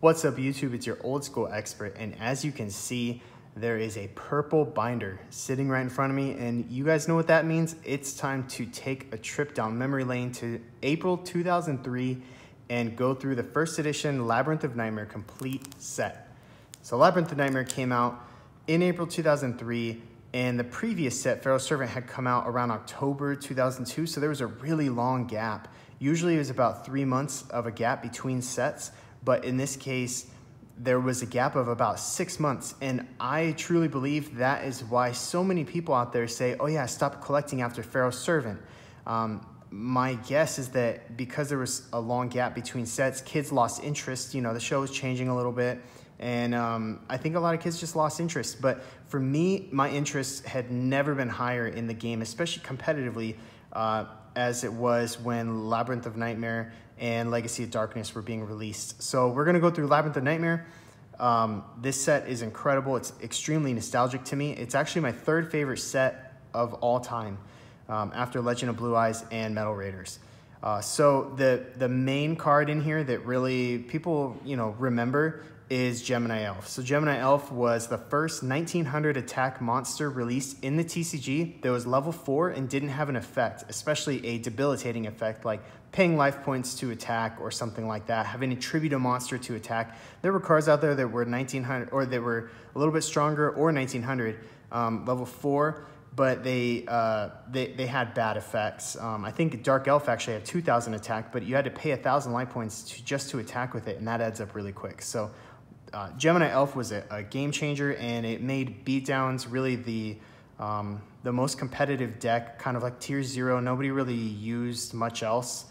What's up YouTube, it's your old school expert, and as you can see, there is a purple binder sitting right in front of me, and you guys know what that means. It's time to take a trip down memory lane to April 2003 and go through the first edition Labyrinth of Nightmare complete set. So Labyrinth of Nightmare came out in April 2003, and the previous set, Pharaoh's Servant, had come out around October 2002, so there was a really long gap. Usually it was about 3 months of a gap between sets, but in this case, there was a gap of about 6 months, and I truly believe that is why so many people out there say, oh yeah, stop collecting after Pharaoh's Servant. My guess is that because there was a long gap between sets, kids lost interest. You know, the show was changing a little bit, and I think a lot of kids just lost interest. But for me, my interest had never been higher in the game, especially competitively, as it was when Labyrinth of Nightmare and Legacy of Darkness were being released. So we're gonna go through Labyrinth of Nightmare. This set is incredible. It's extremely nostalgic to me. It's actually my third favorite set of all time, after Legend of Blue Eyes and Metal Raiders. So the main card in here that really people remember is Gemini Elfs. So Gemini Elf was the first 1900 attack monster released in the TCG that was level 4 and didn't have an effect, especially a debilitating effect like paying life points to attack or something like that, having to tribute a monster to attack. There were cards out there that were 1900 or that were a little bit stronger or 1900 level 4, but they had bad effects. I think Dark Elf actually had 2000 attack, but you had to pay 1000 life points just to attack with it, and that adds up really quick. So Gemini Elf was a game changer, and it made beatdowns really the most competitive deck, kind of like tier 0. Nobody really used much else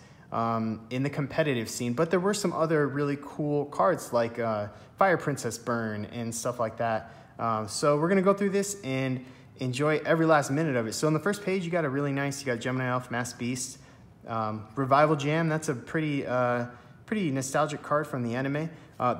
in the competitive scene, but there were some other really cool cards like Fire Princess Burn and stuff like that. So we're gonna go through this and enjoy every last minute of it. So on the first page, you got a really nice, you got Gemini Elf, Mass Beast, Revival Jam. That's a pretty nostalgic card from the anime.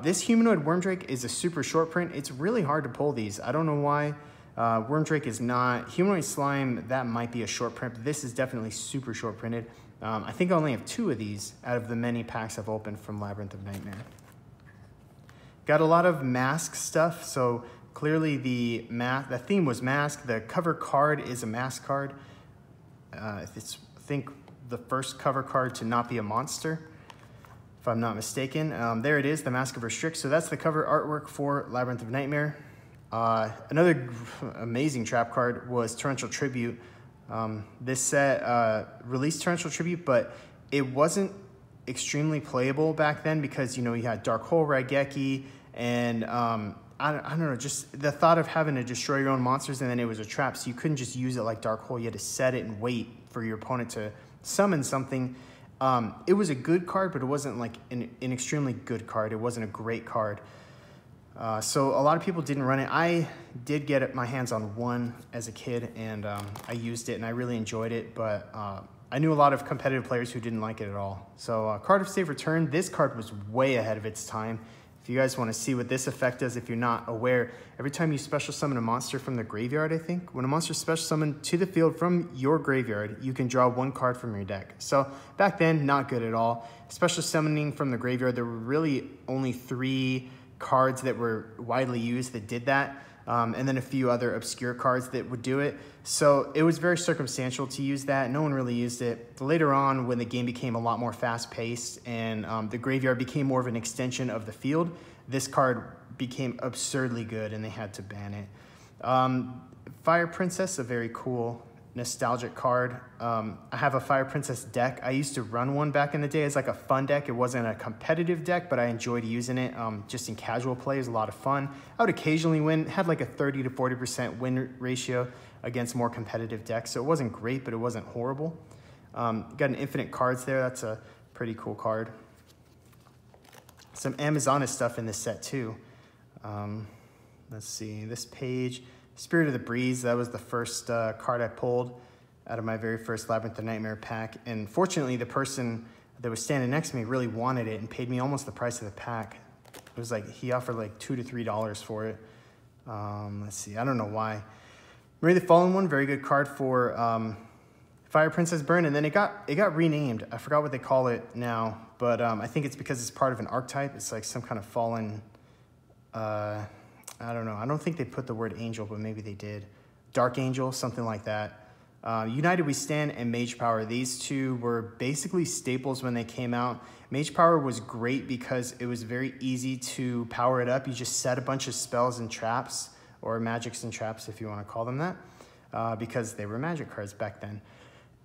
This Humanoid Wormdrake is a super short print. It's really hard to pull these. I don't know why. Wormdrake is not. Humanoid Slime, that might be a short print, but this is definitely super short printed. I think I only have 2 of these out of the many packs I've opened from Labyrinth of Nightmare. Got a lot of mask stuff, so clearly the theme was mask. The cover card is a mask card. It's, I think, the first cover card to not be a monster, if I'm not mistaken. There it is, the Mask of Restrict. So that's the cover artwork for Labyrinth of Nightmare. Another amazing trap card was Torrential Tribute. This set released Torrential Tribute, but it wasn't extremely playable back then because, you had Dark Hole Raigeki, and I don't know, just the thought of having to destroy your own monsters, and then it was a trap, so you couldn't just use it like Dark Hole. You had to set it and wait for your opponent to summon something. It was a good card, but it wasn't like an extremely good card. It wasn't a great card. So a lot of people didn't run it. I did get my hands on one as a kid, and I used it, and I really enjoyed it, but I knew a lot of competitive players who didn't like it at all. So Card of Safe Return, this card was way ahead of its time. If you guys want to see what this effect does, if you're not aware, every time you special summon a monster from the graveyard, I think, when a monster is special summoned to the field from your graveyard, you can draw 1 card from your deck. So back then, not good at all. Special summoning from the graveyard, there were really only 3 cards that were widely used that did that, and then a few other obscure cards that would do it. So it was very circumstantial to use that. No one really used it. Later on, when the game became a lot more fast-paced and the graveyard became more of an extension of the field, this card became absurdly good, and they had to ban it. Fire Princess, a very cool nostalgic card. I have a Fire Princess deck. I used to run one back in the day as like a fun deck. It wasn't a competitive deck, but I enjoyed using it just in casual play. It was a lot of fun. I would occasionally win. Had like a 30 to 40% win ratio against more competitive decks. So it wasn't great, but it wasn't horrible. Got an Infinite Cards there. That's a pretty cool card. Some Amazoness stuff in this set too. Let's see, this page. Spirit of the Breeze, that was the first card I pulled out of my very first Labyrinth of Nightmare pack. And fortunately, the person that was standing next to me really wanted it and paid me almost the price of the pack. It was like, he offered like $2 to $3 for it. Let's see, I don't know why. Mary the Fallen one, very good card for Fire Princess Burn, and then it got renamed. I forgot what they call it now. but I think it's because it's part of an archetype. It's like some kind of fallen, I don't know. I don't think they put the word angel, but maybe they did. Dark angel, something like that. United We Stand and Mage Power. These two were basically staples when they came out. Mage Power was great because it was very easy to power it up. You just set a bunch of spells and traps, or magics and traps if you want to call them that, because they were magic cards back then.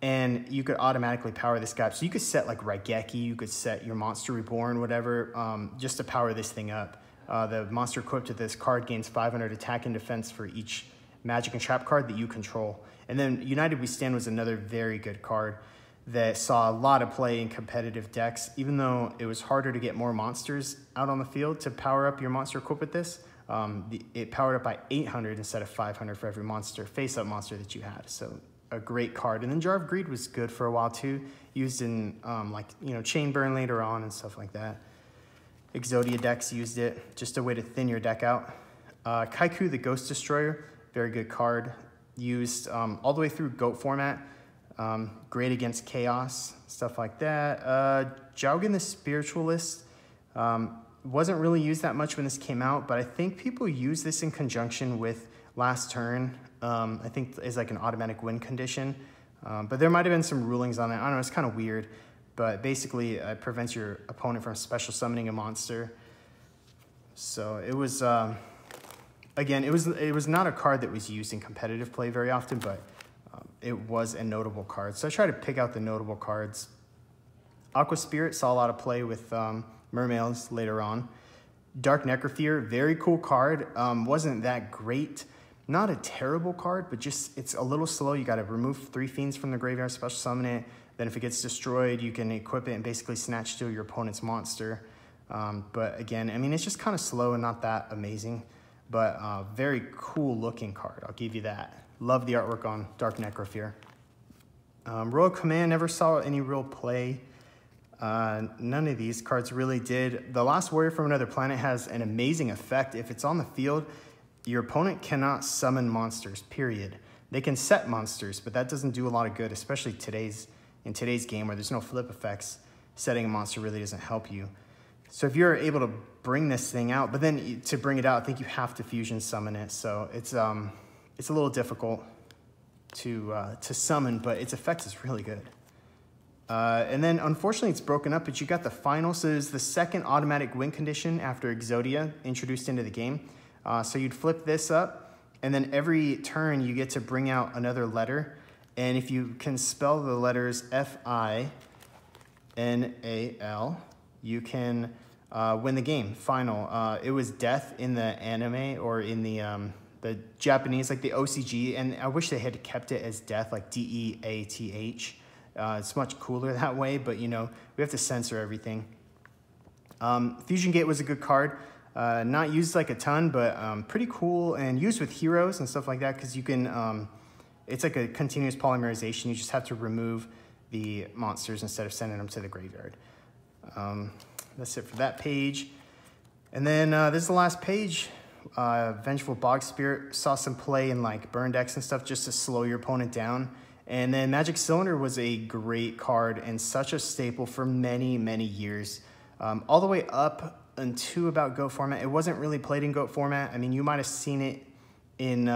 And you could automatically power this guy up. So you could set like Raigeki, you could set your Monster Reborn, whatever, just to power this thing up. The monster equipped with this card gains 500 attack and defense for each magic and trap card that you control. And then United We Stand was another very good card that saw a lot of play in competitive decks. Even though it was harder to get more monsters out on the field to power up your monster equipped with this, it powered up by 800 instead of 500 for every monster, face-up monster that you had. So a great card. And then Jar of Greed was good for a while too, used in Chain Burn later on and stuff like that. Exodia decks used it, just a way to thin your deck out. Kaiku the Ghost Destroyer, very good card. Used all the way through GOAT format. Great against Chaos, stuff like that. Jaugen the Spiritualist wasn't really used that much when this came out, but I think people use this in conjunction with Last Turn. I think is like an automatic win condition. But there might have been some rulings on it. I don't know, it's kind of weird. But basically, it prevents your opponent from special summoning a monster. So it was, again, it was not a card that was used in competitive play very often, but it was a notable card. So I try to pick out the notable cards. Aqua Spirit saw a lot of play with Mermaids later on. Dark Necrofear, very cool card. Wasn't that great. Not a terrible card, but just it's a little slow. You got to remove 3 fiends from the graveyard, special summon it. Then if it gets destroyed, you can equip it and basically snatch steal your opponent's monster. But again, I mean, it's just kind of slow and not that amazing. But very cool looking card, I'll give you that. Love the artwork on Dark Necrofear. Royal Command never saw any real play. None of these cards really did. The Last Warrior from Another Planet has an amazing effect. If it's on the field, your opponent cannot summon monsters, period. They can set monsters, but that doesn't do a lot of good, especially in today's game where there's no flip effects. Setting a monster really doesn't help you. So if you're able to bring this thing out, but then to bring it out, I think you have to fusion summon it. So it's a little difficult to summon, but its effect is really good. And then unfortunately it's broken up, but you got the final. So it's the second automatic win condition after Exodia introduced into the game. So you'd flip this up, and then every turn you get to bring out another letter. And if you can spell the letters F-I-N-A-L, you can win the game. Final. It was death in the anime or in the Japanese, like the OCG, and I wish they had kept it as death, like D-E-A-T-H. It's much cooler that way, but we have to censor everything. Fusion Gate was a good card. Not used like a ton, but pretty cool and used with heroes and stuff like that because you can, it's like a continuous polymerization. You just have to remove the monsters instead of sending them to the graveyard. That's it for that page. And then this is the last page. Vengeful Bog Spirit saw some play in like burn decks and stuff just to slow your opponent down. And then Magic Cylinder was a great card and such a staple for many, many years. All the way up until about GOAT format. It wasn't really played in GOAT format. I mean, you might have seen it in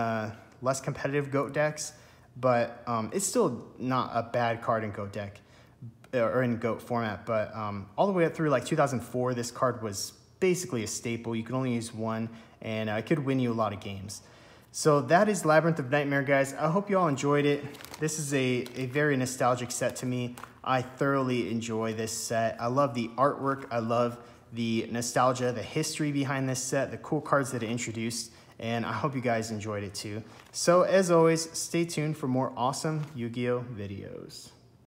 less competitive GOAT decks, but it's still not a bad card in GOAT deck or in GOAT format. But all the way up through like 2004, this card was basically a staple. You could only use one, and it could win you a lot of games. So that is Labyrinth of Nightmare, guys. I hope you all enjoyed it. This is a very nostalgic set to me. I thoroughly enjoy this set. I love the artwork. I love the nostalgia, the history behind this set, the cool cards that it introduced, and I hope you guys enjoyed it too. So as always, stay tuned for more awesome Yu-Gi-Oh videos.